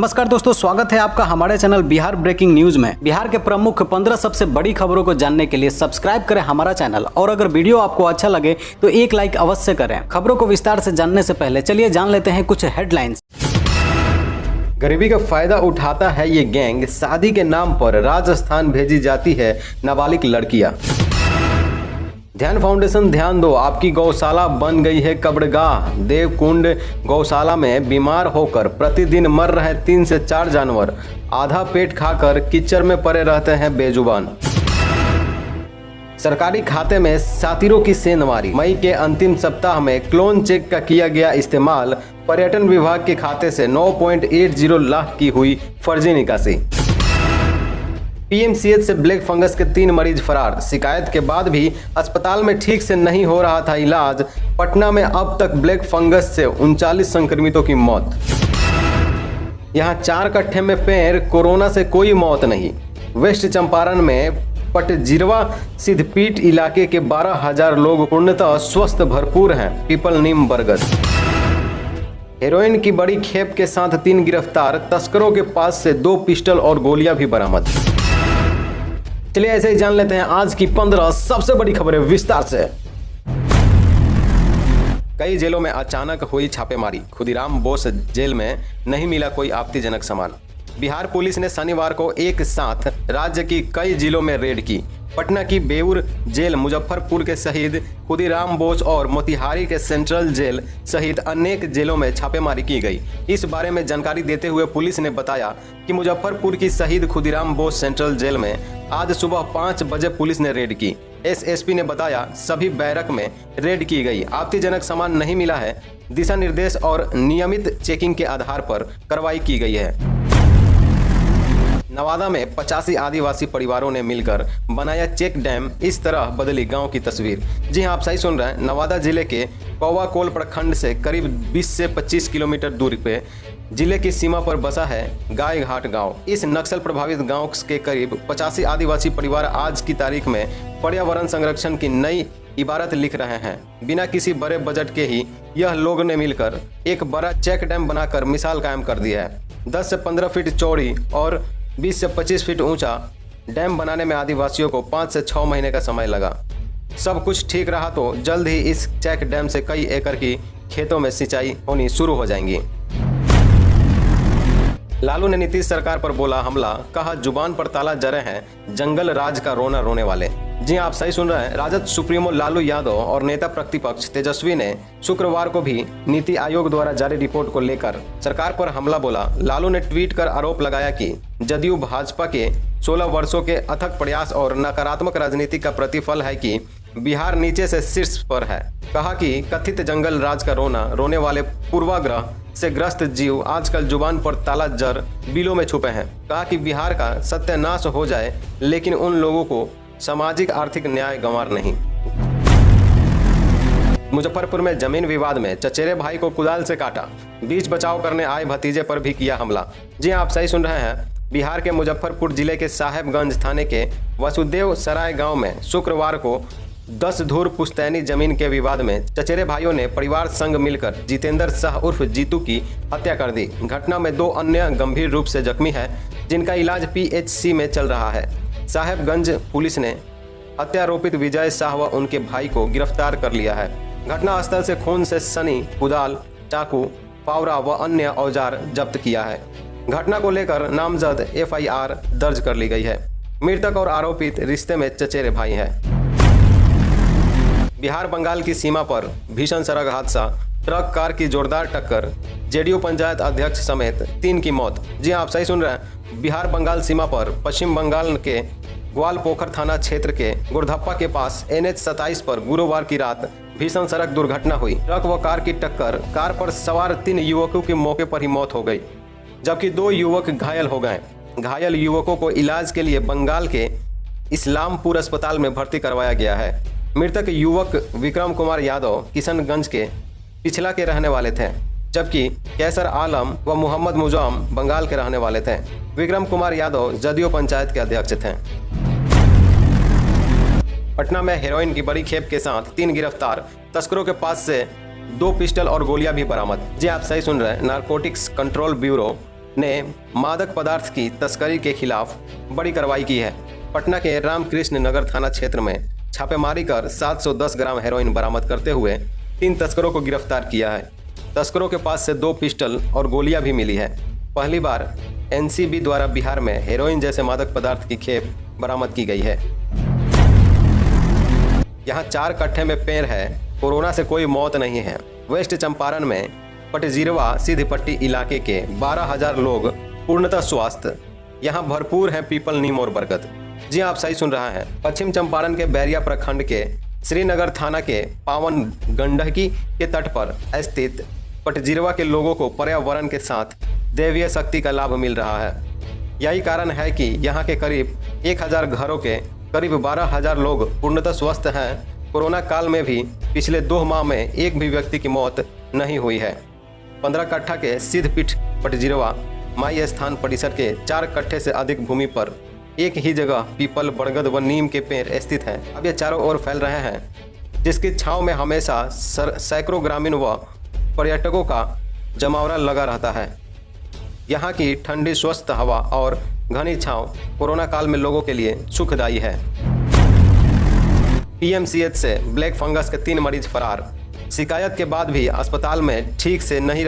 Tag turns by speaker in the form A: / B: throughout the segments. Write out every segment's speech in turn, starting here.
A: नमस्कार दोस्तों, स्वागत है आपका हमारे चैनल बिहार ब्रेकिंग न्यूज में। बिहार के प्रमुख 15 सबसे बड़ी खबरों को जानने के लिए सब्सक्राइब करें हमारा चैनल, और अगर वीडियो आपको अच्छा लगे तो एक लाइक अवश्य करें। खबरों को विस्तार से जानने से पहले चलिए जान लेते हैं कुछ हेडलाइंस।
B: गरीबी का फायदा उठाता है ये गैंग, शादी के नाम पर राजस्थान भेजी जाती है नाबालिग लड़कियां। ध्यान फाउंडेशन ध्यान दो, आपकी गौशाला बन गई है कब्रगाह। देवकुंड गौशाला में बीमार होकर प्रतिदिन मर रहे 3 से 4 जानवर, आधा पेट खाकर कीचड़ में पड़े रहते हैं बेजुबान। सरकारी खाते में सातिरों की सेंधमारी, मई के अंतिम सप्ताह में क्लोन चेक का किया गया इस्तेमाल। पर्यटन विभाग के खाते से 9.80 लाख की हुई फर्जी निकासी। पीएमसीएच से ब्लैक फंगस के 3 मरीज फरार, शिकायत के बाद भी अस्पताल में ठीक से नहीं हो रहा था इलाज। पटना में अब तक ब्लैक फंगस से 39 संक्रमितों की मौत। यहां 4 कट्ठे में पेड़, कोरोना से कोई मौत नहीं। वेस्ट चंपारण में पटजिरवा सिद्धपीठ इलाके के 12,000 लोग पूर्णतः स्वस्थ भरपूर हैं। पीपल नीम बरगद। हेरोइन की बड़ी खेप के साथ 3 गिरफ्तार, तस्करों के पास से 2 पिस्टल और गोलियां भी बरामद। चलिए ऐसे ही जान लेते हैं आज की 15 सबसे बड़ी खबरें विस्तार से। कई जेलों में अचानक हुई छापेमारी, खुदीराम बोस जेल में नहीं मिला कोई आपत्तिजनक सामान। बिहार पुलिस ने शनिवार को एक साथ राज्य की कई जिलों में रेड की। पटना की बेउर जेल, मुजफ्फरपुर के शहीद खुदीराम बोस और मोतिहारी के सेंट्रल जेल सहित अनेक जेलों में छापेमारी की गई। इस बारे में जानकारी देते हुए पुलिस ने बताया कि मुजफ्फरपुर की शहीद खुदीराम बोस सेंट्रल जेल में आज सुबह 5 बजे पुलिस ने रेड की। एसएसपी ने बताया सभी बैरक में रेड की गई, आपत्तिजनक सामान नहीं मिला है। दिशा निर्देश और नियमित चेकिंग के आधार पर कार्रवाई की गई है। नवादा में 85 आदिवासी परिवारों ने मिलकर बनाया चेक डैम, इस तरह बदली गांव की तस्वीर। जी हां, आप सही सुन रहे हैं। नवादा जिले के कौवाकोल प्रखंड से करीब 20 से 25 किलोमीटर दूरी पे जिले की सीमा पर बसा है गाय घाट गांव। इस नक्सल प्रभावित गांव के करीब 85 आदिवासी परिवार आज की तारीख में पर्यावरण संरक्षण की नई इबारत लिख रहे हैं। बिना किसी बड़े बजट के ही यह लोग ने मिलकर एक बड़ा चेक डैम बनाकर मिसाल कायम कर दी है। 10 से 15 फीट चौड़ी और 20 से 25 फीट ऊंचा डैम बनाने में आदिवासियों को 5 से 6 महीने का समय लगा। सब कुछ ठीक रहा तो जल्द ही इस चेक डैम से कई एकड़ की खेतों में सिंचाई होनी शुरू हो जाएंगी। लालू ने नीतीश सरकार पर बोला हमला, कहा जुबान पर ताला जरे हैं जंगल राज का रोना रोने वाले। जी आप सही सुन रहे हैं। राजद सुप्रीमो लालू यादव और नेता प्रतिपक्ष तेजस्वी ने शुक्रवार को भी नीति आयोग द्वारा जारी रिपोर्ट को लेकर सरकार पर हमला बोला। लालू ने ट्वीट कर आरोप लगाया कि जदयू भाजपा के 16 वर्षों के अथक प्रयास और नकारात्मक राजनीति का प्रतिफल है कि बिहार नीचे से शीर्ष पर है। कहा कि कथित जंगल राज का रोना रोने वाले पूर्वाग्रह से ग्रस्त जीव आजकल जुबान पर ताला जर बिलों में छुपे हैं। कहा कि बिहार का सत्यानाश हो जाए लेकिन उन लोगों को सामाजिक आर्थिक न्याय गंवार नहीं। मुजफ्फरपुर में जमीन विवाद में चचेरे भाई को कुदाल से काटा, बीच बचाव करने आए भतीजे पर भी किया हमला। जी आप सही सुन रहे हैं। बिहार के मुजफ्फरपुर जिले के साहेबगंज थाने के वसुदेव सराय गांव में शुक्रवार को 10 धूर पुश्तैनी जमीन के विवाद में चचेरे भाइयों ने परिवार संग मिलकर जितेंद्र शाह उर्फ जीतू की हत्या कर दी। घटना में 2 अन्य गंभीर रूप से जख्मी हैं जिनका इलाज पीएचसी में चल रहा है। साहेबगंज पुलिस ने हत्यारोपित विजय शाह व उनके भाई को गिरफ्तार कर लिया है। घटनास्थल से खून से सनी, कुदाल, चाकू, फावड़ा व अन्य औजार जब्त किया है। घटना को लेकर नामजद एफआईआर दर्ज कर ली गई है। मृतक और आरोपित रिश्ते में चचेरे भाई हैं। बिहार बंगाल की सीमा पर भीषण सड़क हादसा, ट्रक कार की जोरदार टक्कर, जेडीयू पंचायत अध्यक्ष समेत 3 की मौत। जी आप सही सुन रहे हैं। बिहार बंगाल सीमा पर पश्चिम बंगाल के ग्वालपोखर थाना क्षेत्र के गुरधप्पा के पास NH 27 पर गुरुवार की रात भीषण सड़क दुर्घटना हुई। ट्रक व कार की टक्कर, कार पर सवार 3 युवकों की मौके पर ही मौत हो गई, जबकि 2 युवक घायल हो गए। घायल युवकों को इलाज के लिए बंगाल के इस्लामपुर अस्पताल में भर्ती करवाया गया है। मृतक युवक विक्रम कुमार यादव किशनगंज के पिछला के रहने वाले थे, जबकि कैसर आलम व मोहम्मद मुजाम बंगाल के रहने वाले थे। विक्रम कुमार यादव जदयू पंचायत के अध्यक्ष थे। पटना में हेरोइन की बड़ी खेप के साथ 3 गिरफ्तार, तस्करों के पास से 2 पिस्टल और गोलियां भी बरामद। जी आप सही सुन रहे हैं। नारकोटिक्स कंट्रोल ब्यूरो ने मादक पदार्थ की तस्करी के खिलाफ बड़ी कार्रवाई की है। पटना के रामकृष्ण नगर थाना क्षेत्र में छापेमारी कर 710 ग्राम हेरोइन बरामद करते हुए 3 तस्करों को गिरफ्तार किया है। तस्करों के पास से 2 पिस्टल और गोलियां भी मिली है। पहली बार एनसीबी द्वारा बिहार में हेरोइन जैसे मादक पदार्थ की खेप बरामद की गई है। यहाँ 4 कट्ठे में पेड़ है, कोरोना से कोई मौत नहीं है। वेस्ट चंपारण में पटजीरवा सिद्धपट्टी इलाके के 12,000 लोग पूर्णतः स्वस्थ। यहाँ भरपूर है पीपल, नीम और बरगद। जी आप सही सुन रहा है। पश्चिम चंपारण के बैरिया प्रखंड के श्रीनगर थाना के पावन गंडकी के तट पर स्थित पटजीरवा के लोगों को पर्यावरण के साथ दैवीय शक्ति का लाभ मिल रहा है। यही कारण है कि यहाँ के करीब 1,000 घरों के करीब 12,000 लोग पूर्णतः स्वस्थ हैं। कोरोना काल में भी पिछले 2 माह में एक भी व्यक्ति की मौत नहीं हुई है। 15 कट्ठा के सिद्धपीठ पटजीरवा माई स्थान परिसर के 4 कट्ठे से अधिक भूमि पर एक ही जगह पीपल, बरगद व नीम के पेड़ स्थित हैं। अब ये चारों ओर फैल रहे हैं, जिसकी छांव में हमेशा सैकड़ों ग्रामीण व पर्यटकों का जमावड़ा लगा रहता है। यहाँ की ठंडी स्वस्थ हवा और घनी छांव कोरोना काल में लोगों के लिए सुखदायी है। पीएमसीएच से ब्लैक फंगस के 3 मरीज फरार। शिकायत के बाद भी अस्पताल में ठीक से नहीं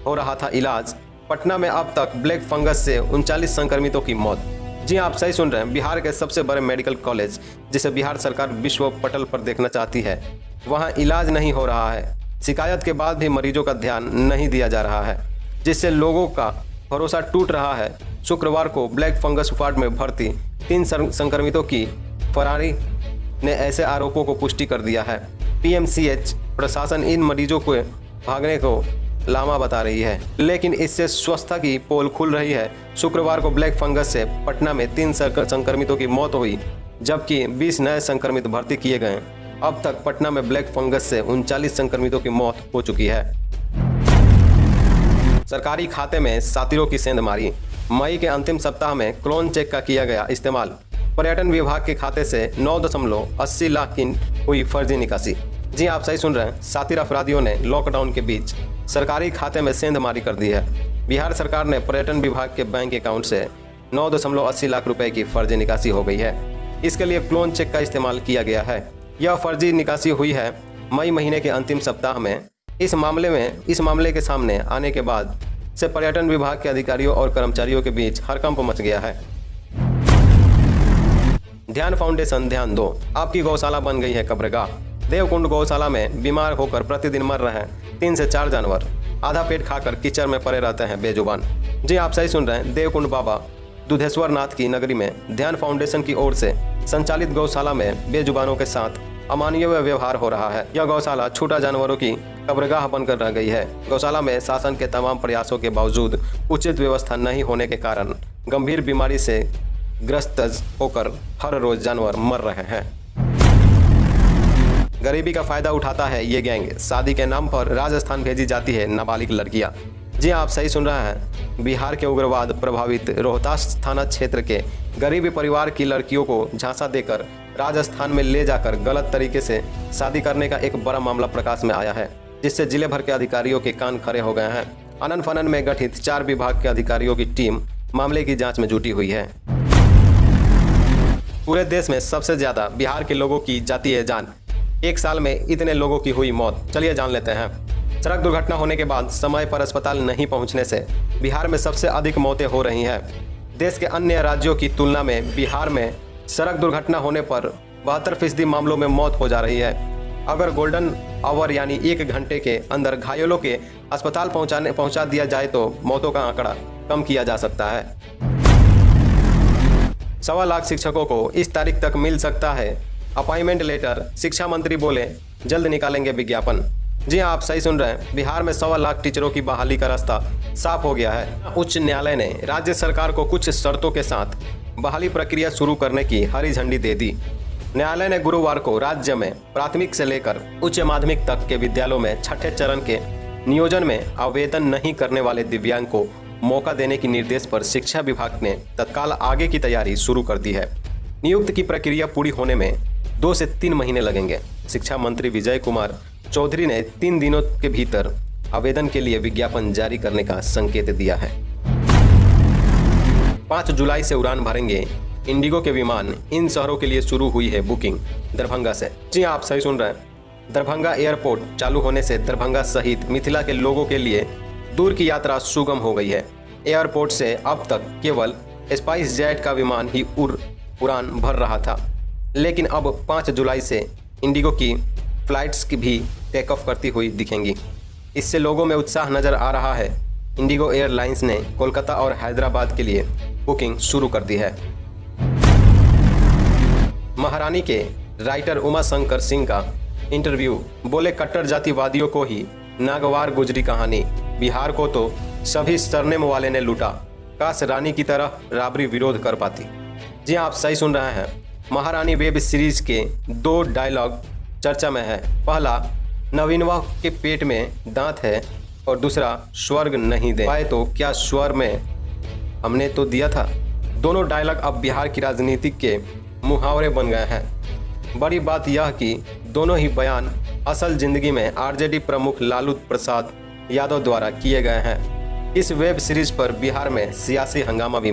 B: हो रहा था इलाज। पटना में अब तक ब्लैक फंगस से 39 संक्रमितों की मौत। जी आप सही सुन रहे हैं। बिहार के सबसे बड़े मेडिकल कॉलेज, जिसे बिहार सरकार विश्व पटल पर देखना चाहती है, वहाँ इलाज नहीं हो रहा है। शिकायत के बाद भी मरीजों का ध्यान नहीं दिया जा रहा है, जिससे लोगों का भरोसा टूट रहा है। शुक्रवार को ब्लैक फंगस वार्ड में भर्ती 3 संक्रमितों की फरारी ने ऐसे आरोपों को पुष्टि कर दिया है। पीएमसीएच प्रशासन इन मरीजों को भागने को लामा बता रही है, लेकिन इससे स्वच्छता की पोल खुल रही है। शुक्रवार को ब्लैक फंगस से पटना में 3 संक्रमितों की मौत हुई, जबकि 20 नए संक्रमित भर्ती किए गए। अब तक पटना में ब्लैक फंगस से 39 संक्रमितों की मौत हो चुकी है। सरकारी खाते में सातिरों की सेंधमारी। मई के अंतिम सप्ताह में क्लोन चेक का किया गया इस्तेमाल। पर्यटन विभाग के खाते से 9.80 लाख की हुई फर्जी निकासी। जी आप सही सुन रहे हैं। सातिर अपराधियों ने लॉकडाउन के बीच सरकारी खाते में सेंधमारी कर दी है। बिहार सरकार ने पर्यटन विभाग के बैंक अकाउंट से 9.80 लाख रुपए की फर्जी निकासी हो गई है। इसके लिए क्लोन चेक का इस्तेमाल किया गया है। यह फर्जी निकासी हुई है मई महीने के अंतिम सप्ताह में। इस मामले के सामने आने के बाद से पर्यटन विभाग के अधिकारियों और कर्मचारियों के बीच हड़कंप मच गया है। ध्यान फाउंडेशन ध्यान दो, आपकी गौशाला बन गई है कब्रगाह। देवकुंड गौशाला में बीमार होकर प्रतिदिन मर रहे हैं 3 से 4 जानवर। आधा पेट खाकर कीचड़ में पड़े रहते हैं बेजुबान। जी आप सही सुन रहे हैं। देवकुंड बाबा दुधेश्वर नाथ की नगरी में ध्यान फाउंडेशन की ओर से संचालित गौशाला में बेजुबानों के साथ अमानवीय व्यवहार हो रहा है। यह गौशाला छोटा जानवरों की कब्रगाह बनकर रह गई है। गौशाला में शासन के तमाम प्रयासों के बावजूद उचित व्यवस्था नहीं होने के कारण गंभीर बीमारी से ग्रस्त होकर हर रोज जानवर मर रहे हैं। गरीबी का फायदा उठाता है ये गैंग। शादी के नाम पर राजस्थान भेजी जाती है नाबालिग लड़कियां। जी आप सही सुन रहे हैं। बिहार के उग्रवाद प्रभावित रोहतास थाना क्षेत्र के गरीबी परिवार की लड़कियों को झांसा देकर राजस्थान में ले जाकर गलत तरीके से शादी करने का एक बड़ा मामला प्रकाश में आया है, जिससे जिले भर के अधिकारियों के कान खड़े हो गए हैं। अनन फनन में गठित 4 विभाग के अधिकारियों की टीम मामले की जांच में जुटी हुई है। पूरे देश में सबसे ज्यादा बिहार के लोगों की जाती है जान। एक साल में इतने लोगों की हुई मौत। चलिए जान लेते हैं। सड़क दुर्घटना होने के बाद समय पर अस्पताल नहीं पहुंचने से बिहार में सबसे अधिक मौतें हो रही हैं। देश के अन्य राज्यों की तुलना में बिहार में सड़क दुर्घटना होने पर 72% मामलों में मौत हो जा रही है। अगर गोल्डन आवर यानी 1 घंटे के अंदर घायलों के अस्पताल पहुंचा दिया जाए तो मौतों का आंकड़ा कम किया जा सकता है। 1.25 लाख शिक्षकों को इस तारीख तक मिल सकता है अपॉइंटमेंट लेटर। शिक्षा मंत्री बोले जल्द निकालेंगे विज्ञापन। जी आप सही सुन रहे हैं। बिहार में 1.25 लाख टीचरों की बहाली का रास्ता साफ हो गया है। उच्च न्यायालय ने राज्य सरकार को कुछ शर्तों के साथ बहाली प्रक्रिया शुरू करने की हरी झंडी दे दी। न्यायालय ने गुरुवार को राज्य में प्राथमिक से लेकर उच्च माध्यमिक तक के विद्यालयों में 6ठे चरण के नियोजन में आवेदन नहीं करने वाले दिव्यांग को मौका देने के निर्देश पर शिक्षा विभाग ने तत्काल आगे की तैयारी शुरू कर दी है। नियुक्ति की प्रक्रिया पूरी होने में 2 से 3 महीने लगेंगे। शिक्षा मंत्री विजय कुमार चौधरी ने 3 दिनों के भीतर आवेदन के लिए विज्ञापन जारी करने का संकेत दिया है। 5 जुलाई से उड़ान भरेंगे इंडिगो के विमान। इन शहरों के लिए शुरू हुई है बुकिंग दरभंगा से। जी आप सही सुन रहे हैं। दरभंगा एयरपोर्ट चालू होने से दरभंगा सहित मिथिला के लोगों के लिए दूर की यात्रा सुगम हो गई है। एयरपोर्ट से अब तक केवल स्पाइस जेट का विमान ही उड़ान भर रहा था, लेकिन अब 5 जुलाई से इंडिगो की फ्लाइट्स की भी टेक ऑफ करती हुई दिखेंगी। इससे लोगों में उत्साह नज़र आ रहा है। इंडिगो एयरलाइंस ने कोलकाता और हैदराबाद के लिए बुकिंग शुरू कर दी है। महारानी के राइटर उमा शंकर सिंह का इंटरव्यू। बोले, कट्टर जातिवादियों को ही नागवार गुजरी कहानी, बिहार को तो सभी सरनेम वाले ने लूटा, काश रानी की तरह राबरी विरोध कर पाती। जी आप सही सुन रहे हैं। महारानी वेब सीरीज के 2 डायलॉग चर्चा में है। पहला, नवीनवा के पेट में दांत है, और दूसरा, स्वर्ग नहीं दे पाए तो क्या स्वर में हमने तो दिया था। दोनों डायलॉग अब बिहार की राजनीति के मुहावरे बन गए हैं। बड़ी बात यह कि दोनों ही बयान असल जिंदगी में आरजेडी प्रमुख लालू प्रसाद यादव द्वारा किए गए हैं। इस वेब सीरीज पर बिहार में सियासी हंगामा भी